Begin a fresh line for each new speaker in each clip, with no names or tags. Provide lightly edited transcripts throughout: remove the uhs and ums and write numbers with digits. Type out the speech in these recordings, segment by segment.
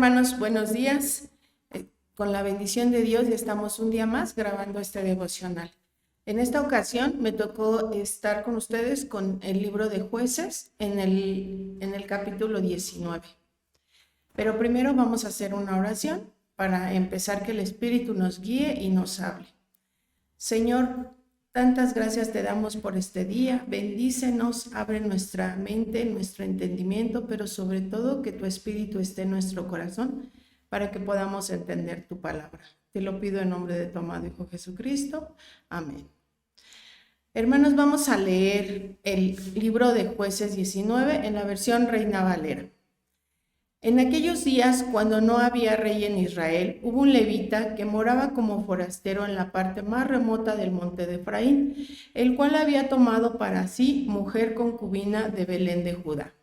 hermanos, buenos días. Con la bendición de Dios ya estamos un día más grabando este devocional. En esta ocasión me tocó estar con ustedes con el libro de Jueces en el capítulo 19. Pero primero vamos a hacer una oración para empezar, que el Espíritu nos guíe y nos hable. Señor, tantas gracias te damos por este día. Bendícenos, abre nuestra mente, nuestro entendimiento, pero sobre todo que tu Espíritu esté en nuestro corazón para que podamos entender tu palabra. Te lo pido en nombre de tu amado Hijo Jesucristo. Amén. Hermanos, vamos a leer el libro de Jueces 19 en la versión Reina Valera. En aquellos días, cuando no había rey en Israel, hubo un levita que moraba como forastero en la parte más remota del monte de Efraín, el cual había tomado para sí mujer concubina de Belén de Judá.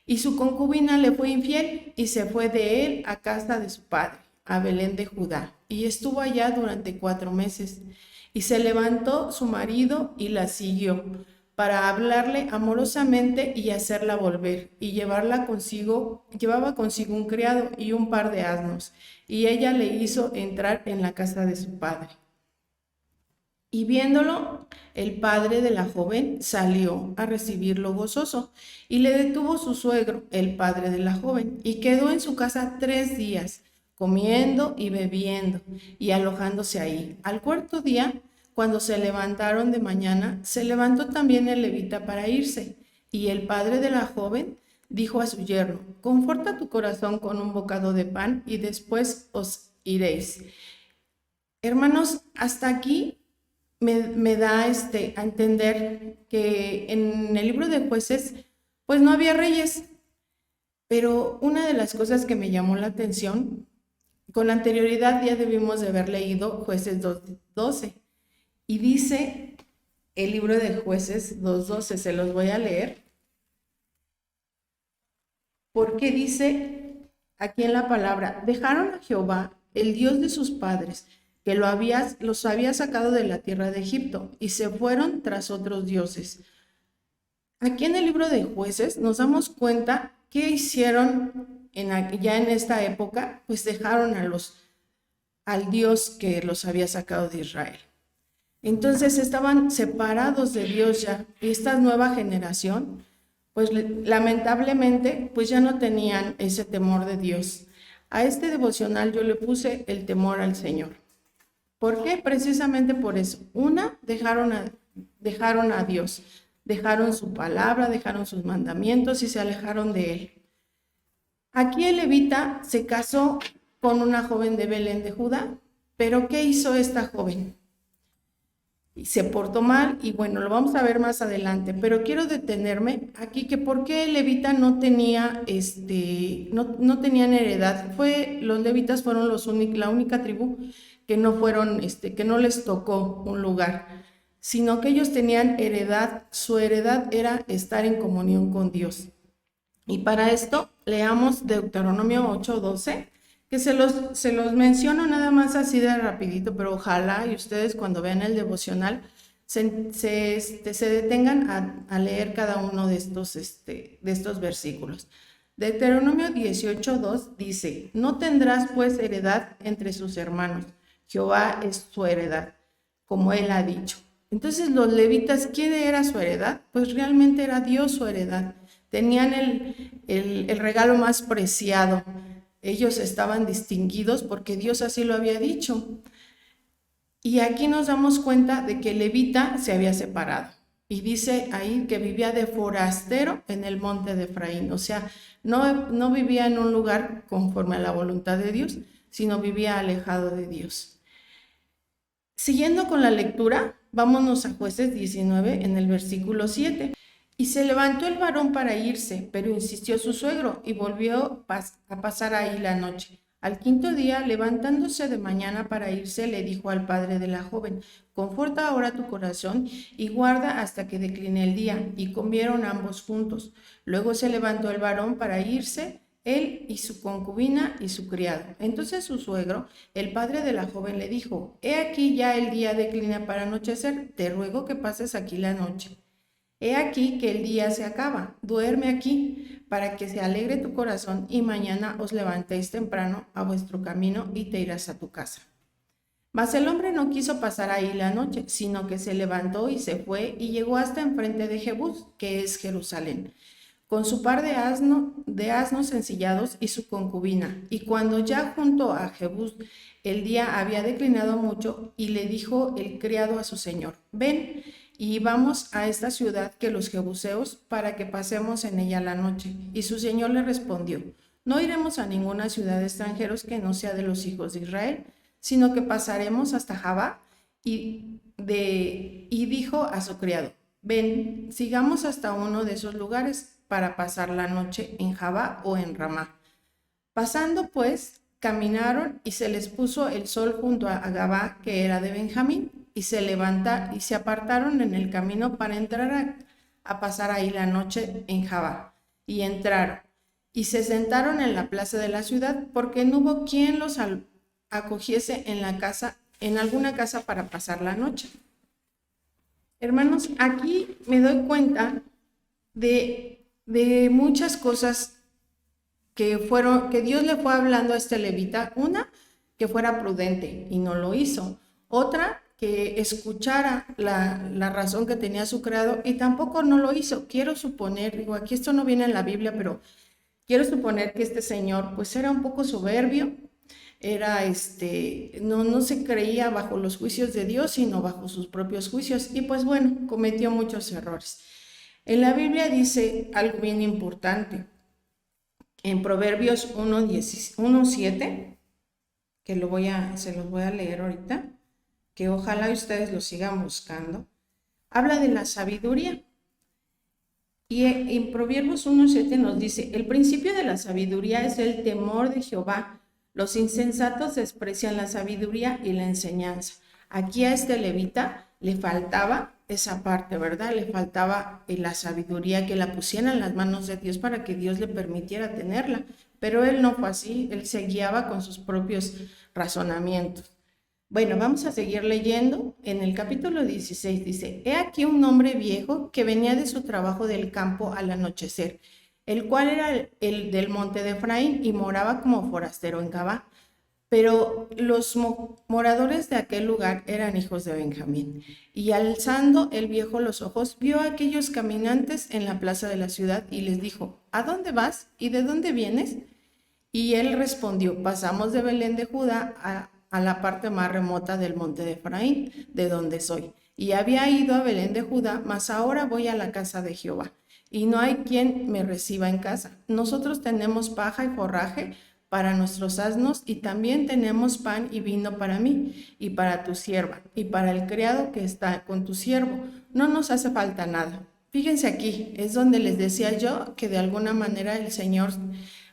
Y su concubina le fue infiel y se fue de él a casa de su padre, a Belén de Judá, y estuvo allá durante 4 meses. Y se levantó su marido y la siguió, para hablarle amorosamente y hacerla volver, y llevaba consigo un criado y un par de asnos, y ella le hizo entrar en la casa de su padre. Y viéndolo, el padre de la joven salió a recibirlo gozoso, y le detuvo su suegro, el padre de la joven, y quedó en su casa 3 días, comiendo y bebiendo, y alojándose ahí. Al 4.º día, cuando se levantaron de mañana, se levantó también el levita para irse, y el padre de la joven dijo a su yerno: conforta tu corazón con un bocado de pan, y después os iréis. Hermanos, hasta aquí me da a entender que en el libro de Jueces, pues no había reyes. Pero una de las cosas que me llamó la atención, con anterioridad ya debimos de haber leído Jueces 2:12. Y dice el libro de Jueces 2:12, se los voy a leer, porque dice aquí en la palabra: dejaron a Jehová, el Dios de sus padres, que los había sacado de la tierra de Egipto, y se fueron tras otros dioses. Aquí en el libro de Jueces nos damos cuenta que hicieron ya en esta época, pues dejaron al Dios que los había sacado de Israel. Entonces estaban separados de Dios ya, y esta nueva generación, pues lamentablemente, pues ya no tenían ese temor de Dios. A este devocional yo le puse el temor al Señor. ¿Por qué? Precisamente por eso. Dejaron a Dios, dejaron su palabra, dejaron sus mandamientos y se alejaron de Él. Aquí el levita se casó con una joven de Belén de Judá, pero ¿qué hizo esta joven? Se portó mal, y bueno, lo vamos a ver más adelante, pero quiero detenerme aquí que por qué el levita no tenía no tenían heredad. Los levitas fueron la única tribu que no fueron que no les tocó un lugar, sino que ellos tenían heredad. Su heredad era estar en comunión con Dios. Y para esto leamos Deuteronomio 8:12, que se los menciono nada más así de rapidito, pero ojalá y ustedes cuando vean el devocional se detengan a leer cada uno de estos versículos. Deuteronomio 18:2 dice: no tendrás pues heredad entre sus hermanos, Jehová es su heredad, como él ha dicho. Entonces los levitas, ¿quién era su heredad? Pues realmente era Dios su heredad. Tenían el regalo más preciado. Ellos estaban distinguidos porque Dios así lo había dicho. Y aquí nos damos cuenta de que el levita se había separado. Y dice ahí que vivía de forastero en el monte de Efraín. O sea, no vivía en un lugar conforme a la voluntad de Dios, sino vivía alejado de Dios. Siguiendo con la lectura, vámonos a Jueces 19 en el versículo 7. Y se levantó el varón para irse, pero insistió su suegro y volvió a pasar ahí la noche. Al 5.º día, levantándose de mañana para irse, le dijo al padre de la joven: conforta ahora tu corazón y guarda hasta que decline el día. Y comieron ambos juntos. Luego se levantó el varón para irse, él y su concubina y su criado. Entonces su suegro, el padre de la joven, le dijo: he aquí ya el día declina para anochecer, te ruego que pases aquí la noche. He aquí que el día se acaba, duerme aquí, para que se alegre tu corazón y mañana os levantéis temprano a vuestro camino y te irás a tu casa. Mas el hombre no quiso pasar ahí la noche, sino que se levantó y se fue y llegó hasta enfrente de Jebús, que es Jerusalén, con su par de asnos ensillados y su concubina. Y cuando ya junto a Jebús el día había declinado mucho, y le dijo el criado a su señor: ven y vamos a esta ciudad que los jebuseos, para que pasemos en ella la noche. Y su señor le respondió: no iremos a ninguna ciudad de extranjeros que no sea de los hijos de Israel, sino que pasaremos hasta Jabá. Y dijo a su criado: ven, sigamos hasta uno de esos lugares para pasar la noche en Jabá o en Ramá. Pasando pues, caminaron y se les puso el sol junto a Gabá, que era de Benjamín, y se apartaron en el camino para entrar a pasar ahí la noche en Jabá. Y entraron y se sentaron en la plaza de la ciudad, porque no hubo quien los acogiese en alguna casa para pasar la noche. Hermanos, aquí me doy cuenta de muchas cosas que Dios le fue hablando a este levita. Una, que fuera prudente y no lo hizo. Otra, que escuchara la razón que tenía su criado y tampoco no lo hizo. Quiero suponer, digo, aquí esto no viene en la Biblia, pero quiero suponer que este señor pues era un poco soberbio, no se creía bajo los juicios de Dios, sino bajo sus propios juicios, y pues bueno, cometió muchos errores. En la Biblia dice algo bien importante, en Proverbios 1:7, que se los voy a leer ahorita, que ojalá ustedes lo sigan buscando. Habla de la sabiduría. Y en Proverbios 1:7 nos dice: el principio de la sabiduría es el temor de Jehová. Los insensatos desprecian la sabiduría y la enseñanza. Aquí a este levita le faltaba esa parte, ¿verdad? Le faltaba la sabiduría, que la pusiera en las manos de Dios para que Dios le permitiera tenerla. Pero él no fue así, él se guiaba con sus propios razonamientos. Bueno, vamos a seguir leyendo. En el capítulo 16 dice: he aquí un hombre viejo que venía de su trabajo del campo al anochecer, el cual era el del monte de Efraín, y moraba como forastero en Gabá. Pero los moradores de aquel lugar eran hijos de Benjamín. Y alzando el viejo los ojos, vio a aquellos caminantes en la plaza de la ciudad y les dijo: ¿a dónde vas y de dónde vienes? Y él respondió: pasamos de Belén de Judá a la parte más remota del monte de Efraín, de donde soy. Y había ido a Belén de Judá, mas ahora voy a la casa de Jehová, y no hay quien me reciba en casa. Nosotros tenemos paja y forraje para nuestros asnos, y también tenemos pan y vino para mí, y para tu sierva, y para el criado que está con tu siervo. No nos hace falta nada. Fíjense aquí, es donde les decía yo que de alguna manera el Señor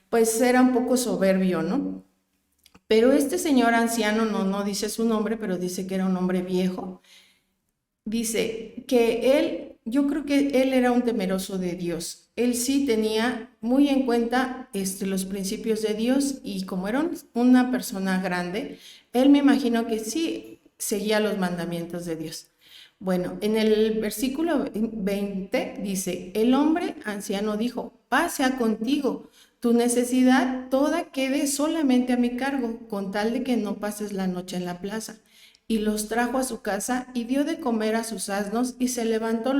pues era un poco soberbio, ¿no? Pero este señor anciano, no dice su nombre, pero dice que era un hombre viejo. Dice que yo creo que él era un temeroso de Dios. Él sí tenía muy en cuenta los principios de Dios, y como era una persona grande, él me imagino que sí seguía los mandamientos de Dios. Bueno, en el versículo 20 dice: el hombre anciano dijo: paz sea contigo, tu necesidad toda quede solamente a mi cargo, con tal de que no pases la noche en la plaza. Y los trajo a su casa y dio de comer a sus asnos, y se lavaron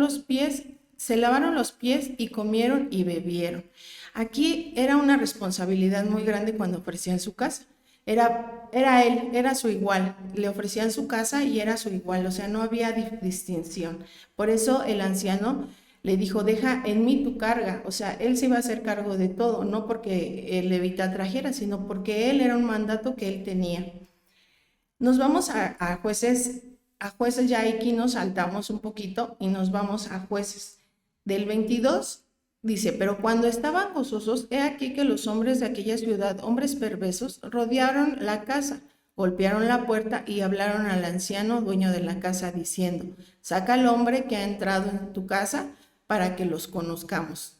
los pies y comieron y bebieron. Aquí era una responsabilidad muy grande cuando ofrecían su casa. Era él, era su igual, le ofrecían su casa y era su igual, o sea, no había distinción. Por eso el anciano le dijo: deja en mí tu carga, o sea, él se iba a hacer cargo de todo, no porque el levita trajera, sino porque él era un mandato que él tenía. Nos vamos a Jueces, ya aquí nos saltamos un poquito y nos vamos a Jueces. Del 22 dice: pero cuando estaban gozosos, he aquí que los hombres de aquella ciudad, hombres perversos, rodearon la casa, golpearon la puerta y hablaron al anciano dueño de la casa diciendo: saca al hombre que ha entrado en tu casa para que los conozcamos.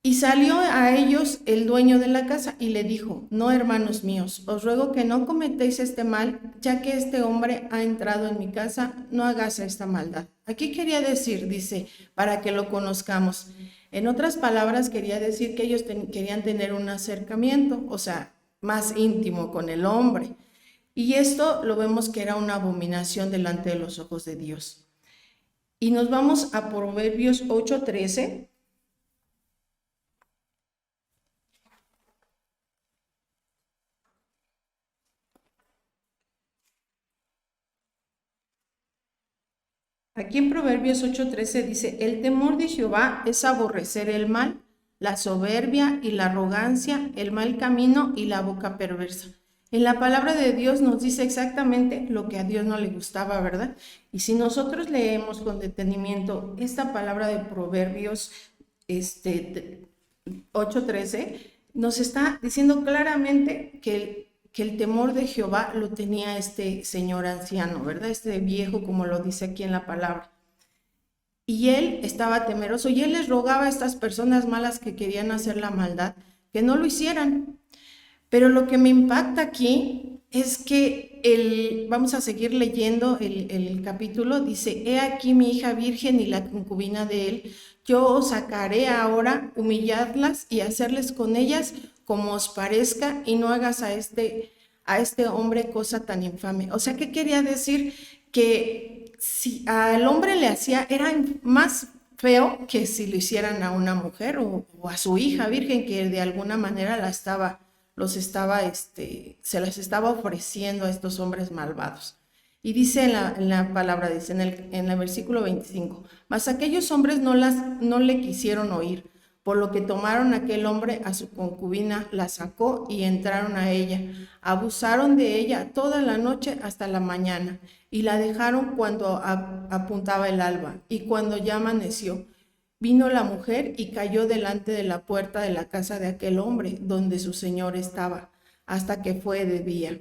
Y salió a ellos el dueño de la casa y le dijo: no, hermanos míos, os ruego que no cometéis este mal, ya que este hombre ha entrado en mi casa, no hagáis esta maldad. Aquí quería decir, dice, para que lo conozcamos. En otras palabras, quería decir que ellos querían tener un acercamiento, o sea, más íntimo con el hombre. Y esto lo vemos que era una abominación delante de los ojos de Dios. Y nos vamos a Proverbios 8:13. Aquí en Proverbios 8:13 dice, el temor de Jehová es aborrecer el mal, la soberbia y la arrogancia, el mal camino y la boca perversa. En la palabra de Dios nos dice exactamente lo que a Dios no le gustaba, ¿verdad? Y si nosotros leemos con detenimiento esta palabra de Proverbios 8:13, nos está diciendo claramente que el temor de Jehová lo tenía este señor anciano, ¿verdad? Este viejo, como lo dice aquí en la palabra. Y él estaba temeroso y él les rogaba a estas personas malas que querían hacer la maldad que no lo hicieran. Pero lo que me impacta aquí es que vamos a seguir leyendo el capítulo, dice, he aquí mi hija virgen y la concubina de él, yo os sacaré ahora, humilladlas y hacerles con ellas como os parezca, y no hagas a este hombre cosa tan infame. O sea, ¿qué quería decir? Que si al hombre le hacía, era más feo que si lo hicieran a una mujer o a su hija virgen, que de alguna manera se las estaba ofreciendo a estos hombres malvados. Y dice en la palabra, dice en el versículo 25, mas aquellos hombres no le quisieron oír, por lo que tomaron aquel hombre a su concubina, la sacó y entraron a ella. Abusaron de ella toda la noche hasta la mañana y la dejaron cuando apuntaba el alba. Y cuando ya amaneció, vino la mujer y cayó delante de la puerta de la casa de aquel hombre donde su señor estaba, hasta que fue de día.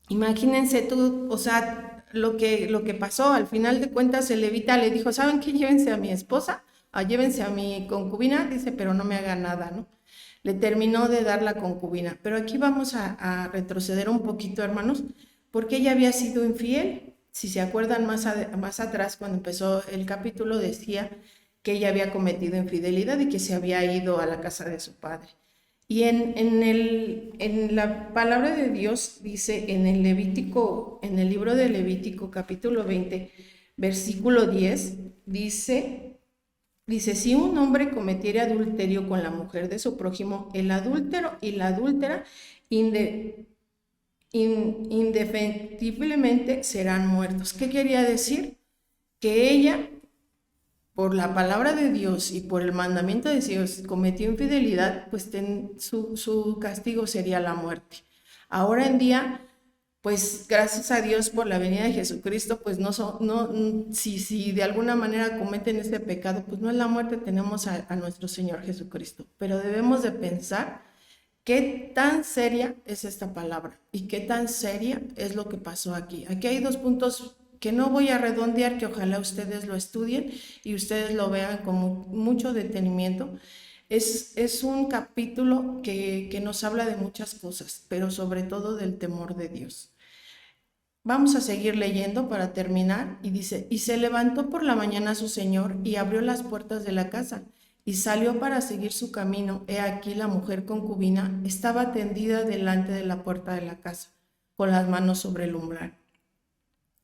Imagínense tú, o sea, lo que pasó. Al final de cuentas el levita le dijo, ¿saben qué? Llévense a mi esposa, llévense a mi concubina, dice, pero no me haga nada, ¿no? Le terminó de dar la concubina. Pero aquí vamos a retroceder un poquito, hermanos, porque ella había sido infiel. Si se acuerdan más atrás, cuando empezó el capítulo, decía que ella había cometido infidelidad y que se había ido a la casa de su padre. Y en la palabra de Dios dice en el libro de Levítico, capítulo 20, versículo 10, dice, si un hombre cometiere adulterio con la mujer de su prójimo, el adúltero y la adúltera indefectiblemente serán muertos. ¿Qué quería decir? Que ella, por la palabra de Dios y por el mandamiento de Dios, cometió infidelidad, pues su castigo sería la muerte. Ahora en día, pues gracias a Dios por la venida de Jesucristo, pues si de alguna manera cometen ese pecado, pues no es la muerte, tenemos a nuestro Señor Jesucristo. Pero debemos de pensar qué tan seria es esta palabra y qué tan seria es lo que pasó aquí. Aquí hay dos puntos que no voy a redondear, que ojalá ustedes lo estudien y ustedes lo vean con mucho detenimiento. Es un capítulo que nos habla de muchas cosas, pero sobre todo del temor de Dios. Vamos a seguir leyendo para terminar, y dice, y se levantó por la mañana su señor y abrió las puertas de la casa y salió para seguir su camino. He aquí la mujer concubina estaba tendida delante de la puerta de la casa, con las manos sobre el umbral.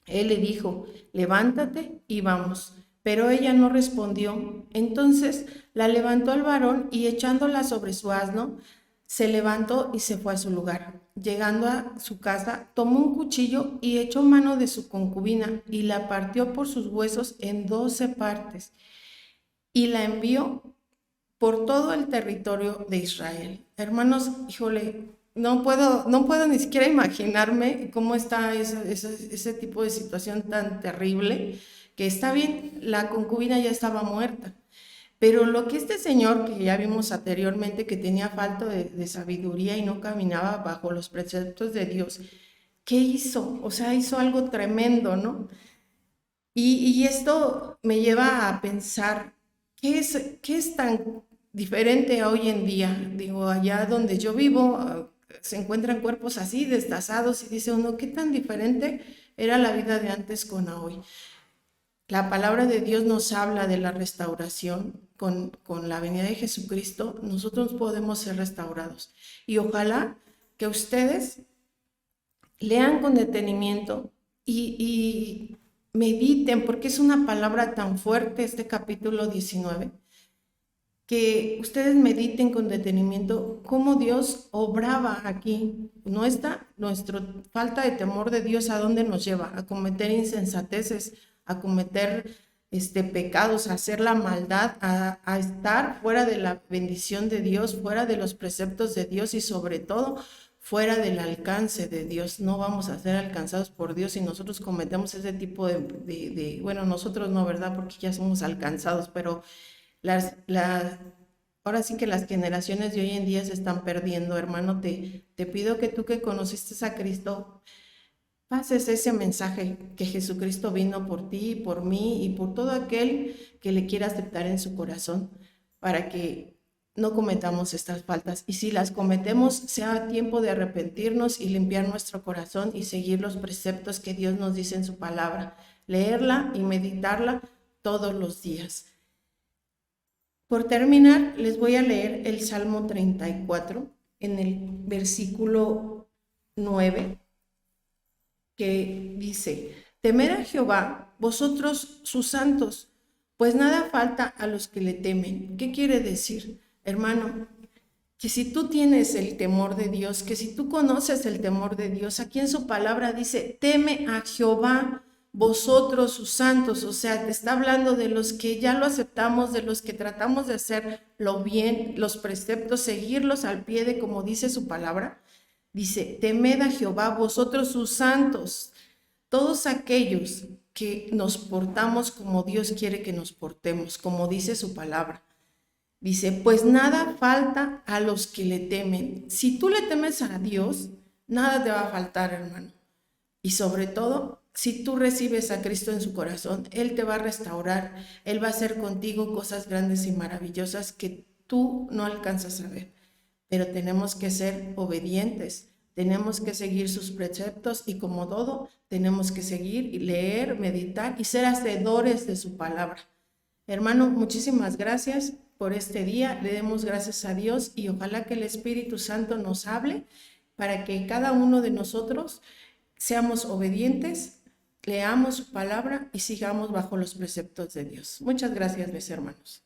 Él le dijo, levántate y vamos. Pero ella no respondió. Entonces la levantó el varón y echándola sobre su asno, se levantó y se fue a su lugar. Llegando a su casa, tomó un cuchillo y echó mano de su concubina y la partió por sus huesos en 12 partes y la envió por todo el territorio de Israel. Hermanos, híjole, no puedo ni siquiera imaginarme cómo está ese tipo de situación tan terrible, que está bien, la concubina ya estaba muerta, pero lo que este señor, que ya vimos anteriormente, que tenía falta de sabiduría y no caminaba bajo los preceptos de Dios, ¿qué hizo? O sea, hizo algo tremendo, ¿no? Y esto me lleva a pensar, ¿qué es tan diferente hoy en día? Digo, allá donde yo vivo, se encuentran cuerpos así, destazados, y dice uno, ¿qué tan diferente era la vida de antes con hoy? La palabra de Dios nos habla de la restauración, con la venida de Jesucristo, nosotros podemos ser restaurados. Y ojalá que ustedes lean con detenimiento y mediten, porque es una palabra tan fuerte este capítulo 19, que ustedes mediten con detenimiento cómo Dios obraba aquí. Nuestra falta de temor de Dios, ¿a dónde nos lleva? A cometer insensateces, a cometer pecados, a hacer la maldad, a estar fuera de la bendición de Dios, fuera de los preceptos de Dios y sobre todo fuera del alcance de Dios. No vamos a ser alcanzados por Dios si nosotros cometemos ese tipo bueno, nosotros no, ¿verdad? Porque ya somos alcanzados, pero ahora sí que las generaciones de hoy en día se están perdiendo, hermano. Te pido que tú que conociste a Cristo, pases ese mensaje que Jesucristo vino por ti y por mí y por todo aquel que le quiera aceptar en su corazón, para que no cometamos estas faltas. Y si las cometemos, sea tiempo de arrepentirnos y limpiar nuestro corazón y seguir los preceptos que Dios nos dice en su palabra, leerla y meditarla todos los días. Por terminar, les voy a leer el Salmo 34 en el versículo 9, que dice: temed a Jehová, vosotros sus santos, pues nada falta a los que le temen. ¿Qué quiere decir, hermano? Que si tú tienes el temor de Dios, que si tú conoces el temor de Dios, aquí en su palabra dice: teme a Jehová, vosotros sus santos. O sea, te está hablando de los que ya lo aceptamos, de los que tratamos de hacer lo bien, los preceptos, seguirlos al pie de como dice su palabra. Dice: temed a Jehová, vosotros sus santos, todos aquellos que nos portamos como Dios quiere que nos portemos, como dice su palabra. Dice: pues nada falta a los que le temen. Si tú le temes a Dios, nada te va a faltar, hermano. Y sobre todo, si tú recibes a Cristo en su corazón, Él te va a restaurar. Él va a hacer contigo cosas grandes y maravillosas que tú no alcanzas a ver. Pero tenemos que ser obedientes, tenemos que seguir sus preceptos y, como todo, tenemos que seguir y leer, meditar y ser hacedores de su palabra. Hermano, muchísimas gracias por este día. Le demos gracias a Dios y ojalá que el Espíritu Santo nos hable para que cada uno de nosotros seamos obedientes, leamos su palabra y sigamos bajo los preceptos de Dios. Muchas gracias, mis hermanos.